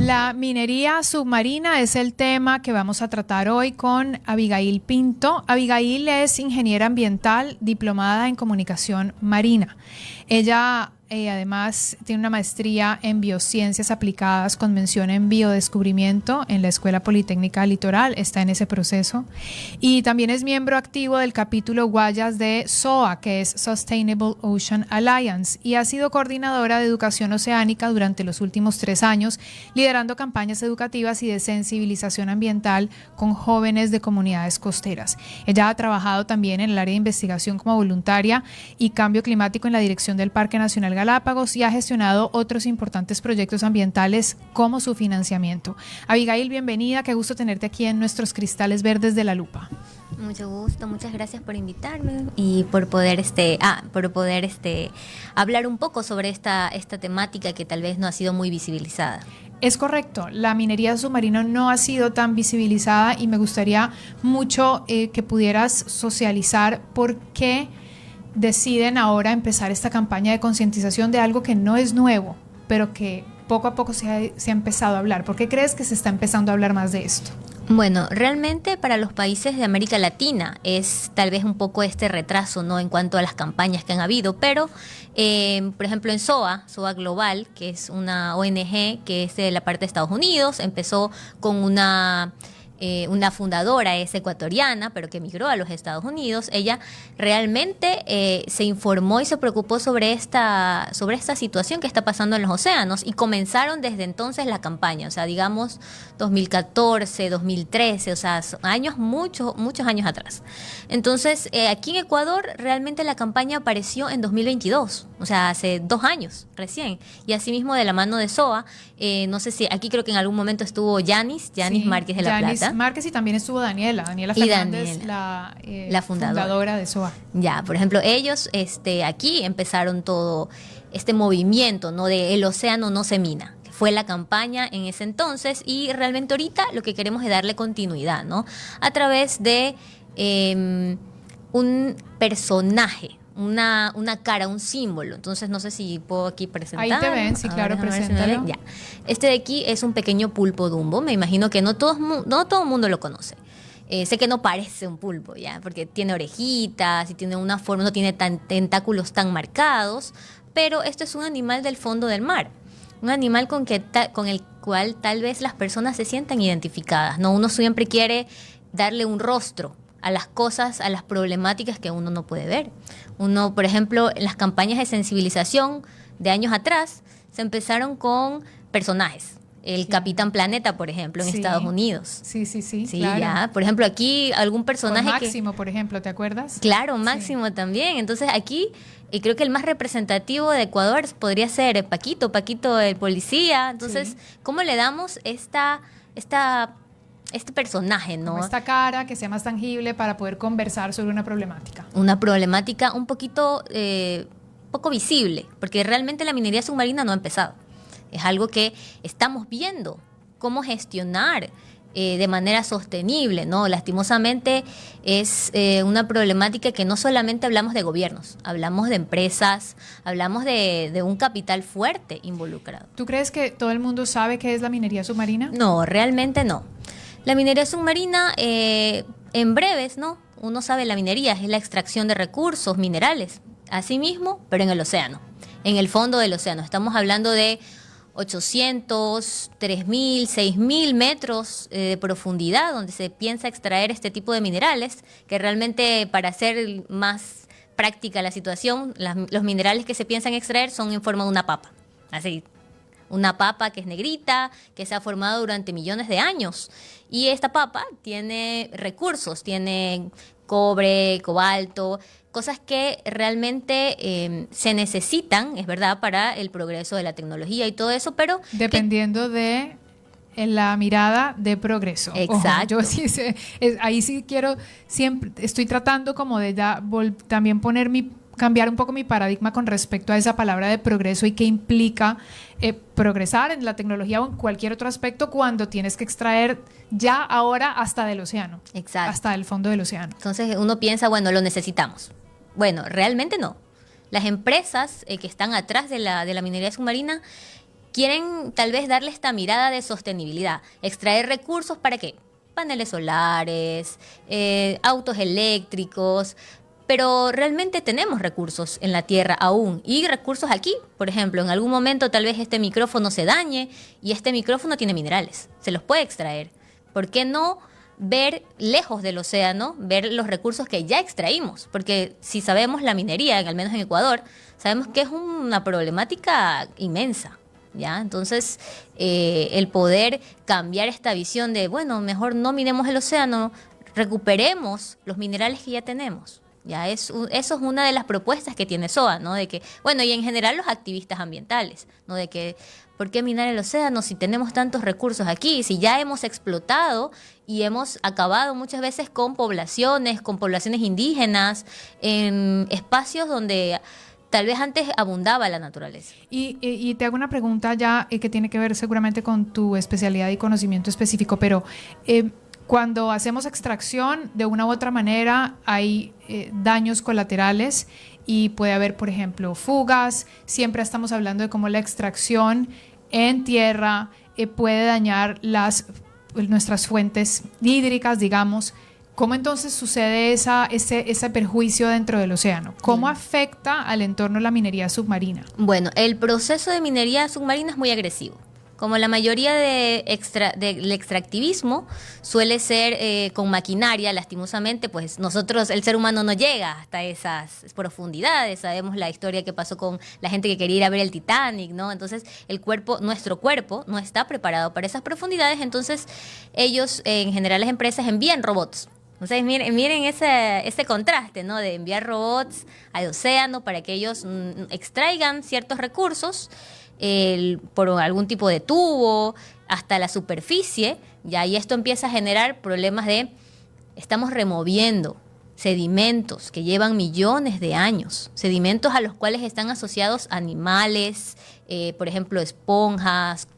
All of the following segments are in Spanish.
La minería submarina es el tema que vamos a tratar hoy con Abigail Pinto. Abigail es ingeniera ambiental diplomada en comunicación marina. Ella además tiene una maestría en biociencias aplicadas con mención en biodescubrimiento en la Escuela Politécnica Litoral, está en ese proceso, y también es miembro activo del capítulo Guayas de SOA, que es Sustainable Ocean Alliance, y ha sido coordinadora de educación oceánica durante los últimos 3 años, liderando campañas educativas y de sensibilización ambiental con jóvenes de comunidades costeras. Ella ha trabajado también en el área de investigación como voluntaria y cambio climático en la dirección del Parque Nacional Galápagos y ha gestionado otros importantes proyectos ambientales como su financiamiento. Abigail, bienvenida, qué gusto tenerte aquí en nuestros Cristales Verdes de la Lupa. Mucho gusto, muchas gracias por invitarme y por poder hablar un poco sobre esta temática que tal vez no ha sido muy visibilizada. Es correcto, la minería submarina no ha sido tan visibilizada y me gustaría mucho que pudieras socializar por qué deciden ahora empezar esta campaña de concientización de algo que no es nuevo, pero que poco a poco se ha empezado a hablar. ¿Por qué crees que se está empezando a hablar más de esto? Bueno, realmente para los países de América Latina es tal vez un poco este retraso, ¿no?, en cuanto a las campañas que han habido, pero por ejemplo en SOA Global, que es una ONG que es de la parte de Estados Unidos, empezó con una fundadora, es ecuatoriana, pero que emigró a los Estados Unidos. Ella realmente se informó y se preocupó sobre esta situación que está pasando en los océanos y comenzaron desde entonces la campaña, o sea, digamos 2014, 2013, o sea, muchos años atrás. Entonces, aquí en Ecuador realmente la campaña apareció en 2022, o sea, hace 2 años recién, y asimismo de la mano de SOA, no sé si aquí creo que en algún momento estuvo Yanis sí, Márquez de la Plata. Márquez, y también estuvo Daniela Fernández, la fundadora de SOA. Ya, por ejemplo, ellos aquí empezaron todo este movimiento, ¿no?, de el océano no se mina. Fue la campaña en ese entonces y realmente ahorita lo que queremos es darle continuidad, ¿no?, a través de un personaje, una cara, un símbolo. Entonces no sé si puedo aquí presentar. Ahí te ven, sí, claro, preséntalo. Ya. Este de aquí es un pequeño pulpo Dumbo. Me imagino que no todo el mundo lo conoce. Sé que no parece un pulpo, ya, porque tiene orejitas y tiene una forma, no tiene tentáculos tan marcados, pero esto es un animal del fondo del mar. Un animal con el cual tal vez las personas se sientan identificadas, ¿no? Uno siempre quiere darle un rostro a las cosas, a las problemáticas que uno no puede ver. Uno, por ejemplo, en las campañas de sensibilización de años atrás, se empezaron con personajes. El Capitán Planeta, por ejemplo, en Estados Unidos. Sí, claro. Ya. Por ejemplo, aquí algún personaje con Máximo, por ejemplo, ¿te acuerdas? Claro, Máximo también. Entonces aquí creo que el más representativo de Ecuador podría ser Paquito el policía. Entonces, ¿cómo le damos este personaje, ¿no? Como esta cara que sea más tangible para poder conversar sobre una problemática. Una problemática un poquito poco visible, porque realmente la minería submarina no ha empezado. Es algo que estamos viendo cómo gestionar de manera sostenible, ¿no? Lastimosamente es una problemática que no solamente hablamos de gobiernos, hablamos de empresas, hablamos de un capital fuerte involucrado. ¿Tú crees que todo el mundo sabe qué es la minería submarina? No, realmente no. La minería submarina, en breves, ¿no?, uno sabe, la minería es la extracción de recursos minerales, así mismo, pero en el océano, en el fondo del océano. Estamos hablando de 800, 3.000, 6.000 metros de profundidad, donde se piensa extraer este tipo de minerales, que realmente, para hacer más práctica la situación, los minerales que se piensan extraer son en forma de una papa, así. Una papa que es negrita, que se ha formado durante millones de años. Y esta papa tiene recursos, tiene cobre, cobalto, cosas que realmente se necesitan, es verdad, para el progreso de la tecnología y todo eso, pero dependiendo de la mirada de progreso. Exacto. Ojo, yo sí sé, ahí sí quiero, siempre estoy tratando como de también cambiar un poco mi paradigma con respecto a esa palabra de progreso y qué implica progresar en la tecnología o en cualquier otro aspecto cuando tienes que extraer ya ahora hasta del océano. Exacto. Hasta el fondo del océano. Entonces uno piensa, bueno, lo necesitamos. Bueno, realmente no. Las empresas que están atrás de la minería submarina quieren tal vez darle esta mirada de sostenibilidad, extraer recursos ¿para qué? Paneles solares, autos eléctricos, pero realmente tenemos recursos en la tierra aún y recursos aquí. Por ejemplo, en algún momento tal vez este micrófono se dañe y este micrófono tiene minerales, se los puede extraer. ¿Por qué no ver lejos del océano, ver los recursos que ya extraímos? Porque si sabemos la minería, al menos en Ecuador, sabemos que es una problemática inmensa. ¿Ya? Entonces, el poder cambiar esta visión de, bueno, mejor no minemos el océano, recuperemos los minerales que ya tenemos. Ya eso es una de las propuestas que tiene SOA, ¿no? De que, bueno, y en general los activistas ambientales, ¿no? De que, ¿por qué minar el océano si tenemos tantos recursos aquí? Si ya hemos explotado y hemos acabado muchas veces con poblaciones indígenas, en espacios donde tal vez antes abundaba la naturaleza. Y te hago una pregunta ya que tiene que ver seguramente con tu especialidad y conocimiento específico, pero cuando hacemos extracción, de una u otra manera hay daños colaterales y puede haber, por ejemplo, fugas. Siempre estamos hablando de cómo la extracción en tierra puede dañar nuestras fuentes hídricas, digamos. ¿Cómo entonces sucede ese perjuicio dentro del océano? ¿Cómo afecta al entorno la minería submarina? Bueno, el proceso de minería submarina es muy agresivo. Como la mayoría del extractivismo suele ser con maquinaria, lastimosamente, pues nosotros, el ser humano no llega hasta esas profundidades. Sabemos la historia que pasó con la gente que quería ir a ver el Titanic, ¿no? Entonces, nuestro cuerpo no está preparado para esas profundidades, entonces ellos, en general las empresas, envían robots. Entonces, miren ese contraste, ¿no? De enviar robots al océano para que ellos extraigan ciertos recursos por algún tipo de tubo hasta la superficie, ya, y esto empieza a generar problemas estamos removiendo sedimentos que llevan millones de años, sedimentos a los cuales están asociados animales, por ejemplo, esponjas,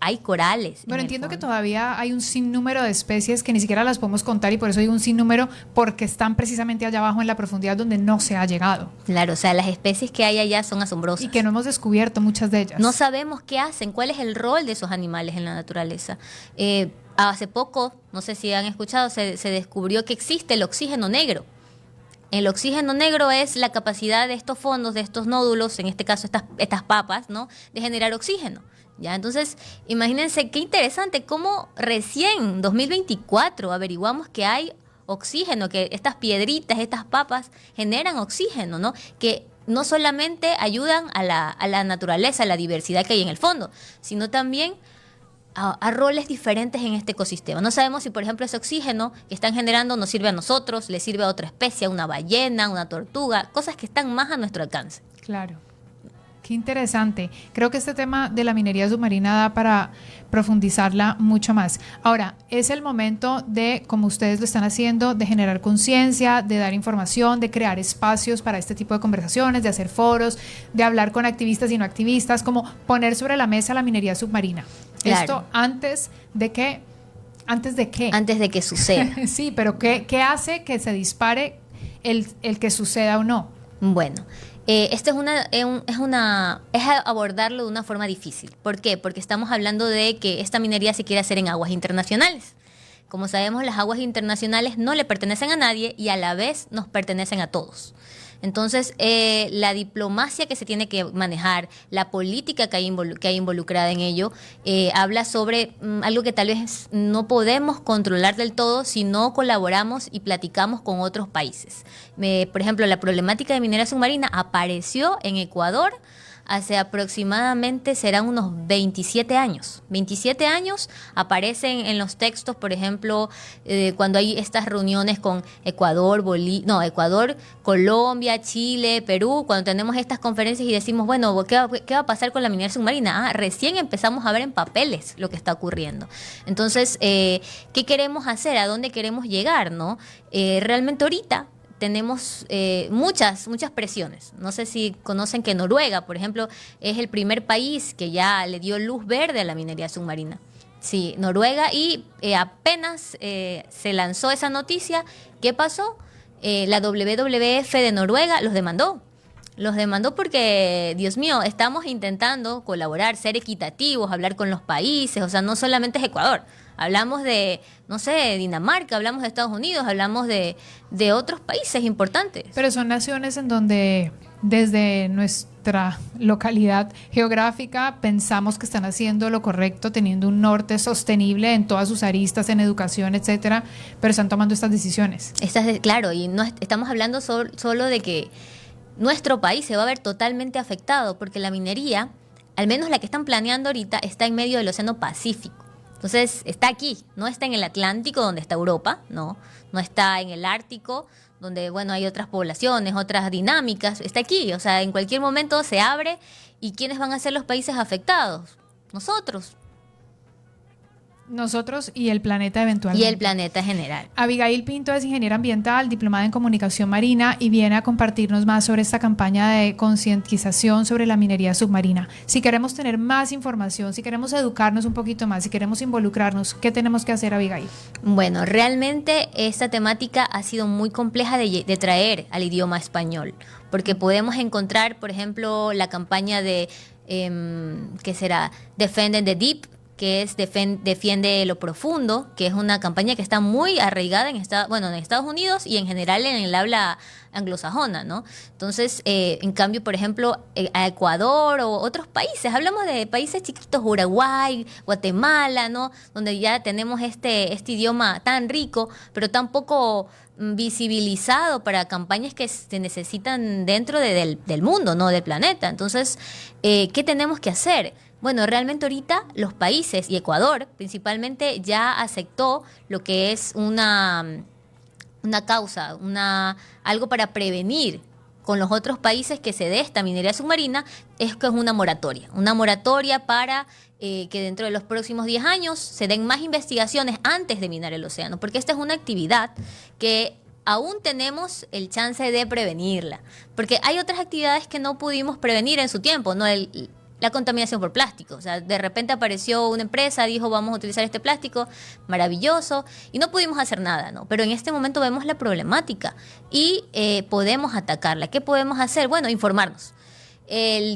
hay corales. Bueno, entiendo que todavía hay un sinnúmero de especies que ni siquiera las podemos contar y por eso hay un sinnúmero, porque están precisamente allá abajo en la profundidad donde no se ha llegado. Claro, o sea, las especies que hay allá son asombrosas. Y que no hemos descubierto muchas de ellas. No sabemos qué hacen, cuál es el rol de esos animales en la naturaleza. Hace poco, no sé si han escuchado, se descubrió que existe el oxígeno negro. El oxígeno negro es la capacidad de estos fondos, de estos nódulos, en este caso estas papas, ¿no?, de generar oxígeno. ¿Ya? Entonces, imagínense qué interesante cómo recién, 2024, averiguamos que hay oxígeno, que estas piedritas, estas papas generan oxígeno, ¿no?, que no solamente ayudan a la naturaleza, a la diversidad que hay en el fondo, sino también a roles diferentes en este ecosistema. No sabemos si, por ejemplo, ese oxígeno que están generando nos sirve a nosotros, le sirve a otra especie, a una ballena, a una tortuga, cosas que están más a nuestro alcance. Claro. Qué interesante. Creo que este tema de la minería submarina da para profundizarla mucho más. Ahora, es el momento de, como ustedes lo están haciendo, de generar conciencia, de dar información, de crear espacios para este tipo de conversaciones, de hacer foros, de hablar con activistas y no activistas, como poner sobre la mesa la minería submarina. Claro. Esto antes de qué? Antes de que suceda. Sí, pero ¿qué hace que se dispare el que suceda o no? Bueno, esto es abordarlo de una forma difícil. ¿Por qué? Porque estamos hablando de que esta minería se quiere hacer en aguas internacionales. Como sabemos, las aguas internacionales no le pertenecen a nadie y a la vez nos pertenecen a todos. Entonces, la diplomacia que se tiene que manejar, la política que hay involucrada en ello, habla sobre algo que tal vez no podemos controlar del todo si no colaboramos y platicamos con otros países. Por ejemplo, la problemática de minería submarina apareció en Ecuador hace aproximadamente, serán unos 27 años. 27 años aparecen en los textos, por ejemplo, cuando hay estas reuniones con Ecuador, Colombia, Chile, Perú, cuando tenemos estas conferencias y decimos, bueno, ¿qué va a pasar con la minería submarina? Recién empezamos a ver en papeles lo que está ocurriendo. Entonces, ¿qué queremos hacer? ¿A dónde queremos llegar? ¿No? Realmente ahorita tenemos muchas presiones. No sé si conocen que Noruega, por ejemplo, es el primer país que ya le dio luz verde a la minería submarina. Sí, Noruega, y apenas se lanzó esa noticia, ¿qué pasó? La WWF de Noruega los demandó. Los demandó porque, Dios mío, estamos intentando colaborar, ser equitativos, hablar con los países, o sea, no solamente es Ecuador. Hablamos de, no sé, Dinamarca, hablamos de Estados Unidos, hablamos de otros países importantes. Pero son naciones en donde desde nuestra localidad geográfica pensamos que están haciendo lo correcto, teniendo un norte sostenible en todas sus aristas, en educación, etcétera, pero están tomando estas decisiones. Claro, y no estamos hablando solo de que nuestro país se va a ver totalmente afectado, porque la minería, al menos la que están planeando ahorita, está en medio del Océano Pacífico. Entonces, está aquí, no está en el Atlántico, donde está Europa, no está en el Ártico, donde, bueno, hay otras poblaciones, otras dinámicas, está aquí, o sea, en cualquier momento se abre. ¿Y quiénes van a ser los países afectados? Nosotros. Nosotros y el planeta eventualmente. Y el planeta en general. Abigail Pinto es ingeniera ambiental, diplomada en comunicación marina y viene a compartirnos más sobre esta campaña de concientización sobre la minería submarina. Si queremos tener más información, si queremos educarnos un poquito más, si queremos involucrarnos, ¿qué tenemos que hacer, Abigail? Bueno, realmente esta temática ha sido muy compleja de traer al idioma español, porque podemos encontrar, por ejemplo, la campaña de, ¿qué será? Defend the Deep, que es Defiende lo Profundo, que es una campaña que está muy arraigada en Estados Unidos y en general en el habla anglosajona, ¿no? Entonces, en cambio, por ejemplo, a Ecuador o otros países, hablamos de países chiquitos, Uruguay, Guatemala, ¿no? Donde ya tenemos este idioma tan rico, pero tan poco visibilizado para campañas que se necesitan dentro del mundo, ¿no? Del planeta. Entonces, ¿qué tenemos que hacer? Bueno, realmente ahorita los países, y Ecuador principalmente, ya aceptó lo que es una causa, algo para prevenir con los otros países que se dé esta minería submarina, es que es una moratoria para que dentro de los próximos 10 años se den más investigaciones antes de minar el océano, porque esta es una actividad que aún tenemos el chance de prevenirla, porque hay otras actividades que no pudimos prevenir en su tiempo, ¿no? La contaminación por plástico, o sea, de repente apareció una empresa, dijo vamos a utilizar este plástico, maravilloso, y no pudimos hacer nada, ¿no? Pero en este momento vemos la problemática y podemos atacarla. ¿Qué podemos hacer? Bueno, informarnos.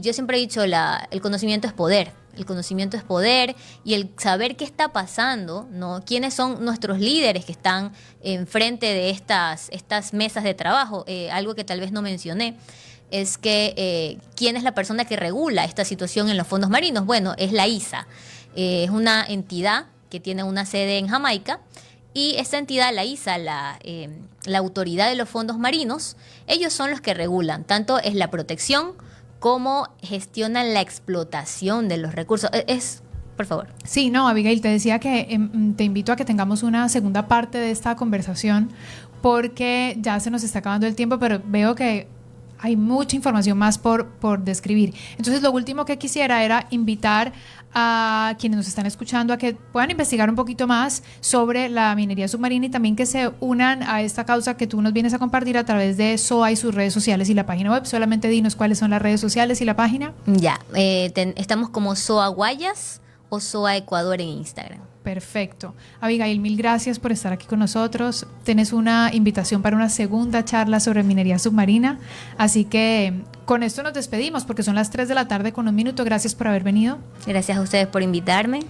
Yo siempre he dicho, el conocimiento es poder. El conocimiento es poder, y el saber qué está pasando, ¿no? Quiénes son nuestros líderes que están enfrente de estas mesas de trabajo, algo que tal vez no mencioné. Es que ¿quién es la persona que regula esta situación en los fondos marinos? Bueno, es la ISA. Es una entidad que tiene una sede en Jamaica, y esta entidad, la ISA, la Autoridad de los Fondos Marinos, ellos son los que regulan, tanto es la protección como gestionan la explotación de los recursos. Por favor. Sí, no, Abigail, te decía que te invito a que tengamos una segunda parte de esta conversación, porque ya se nos está acabando el tiempo, pero veo que hay mucha información más por describir. Entonces, lo último que quisiera era invitar a quienes nos están escuchando a que puedan investigar un poquito más sobre la minería submarina, y también que se unan a esta causa que tú nos vienes a compartir a través de SOA y sus redes sociales y la página web. Solamente dinos cuáles son las redes sociales y la página. Ya, estamos como SOA Guayas o SOA Ecuador en Instagram. Perfecto. Abigail, mil gracias por estar aquí con nosotros. Tienes una invitación para una segunda charla sobre minería submarina. Así que con esto nos despedimos porque son las 3 de la tarde con 1 minuto. Gracias por haber venido. Gracias a ustedes por invitarme.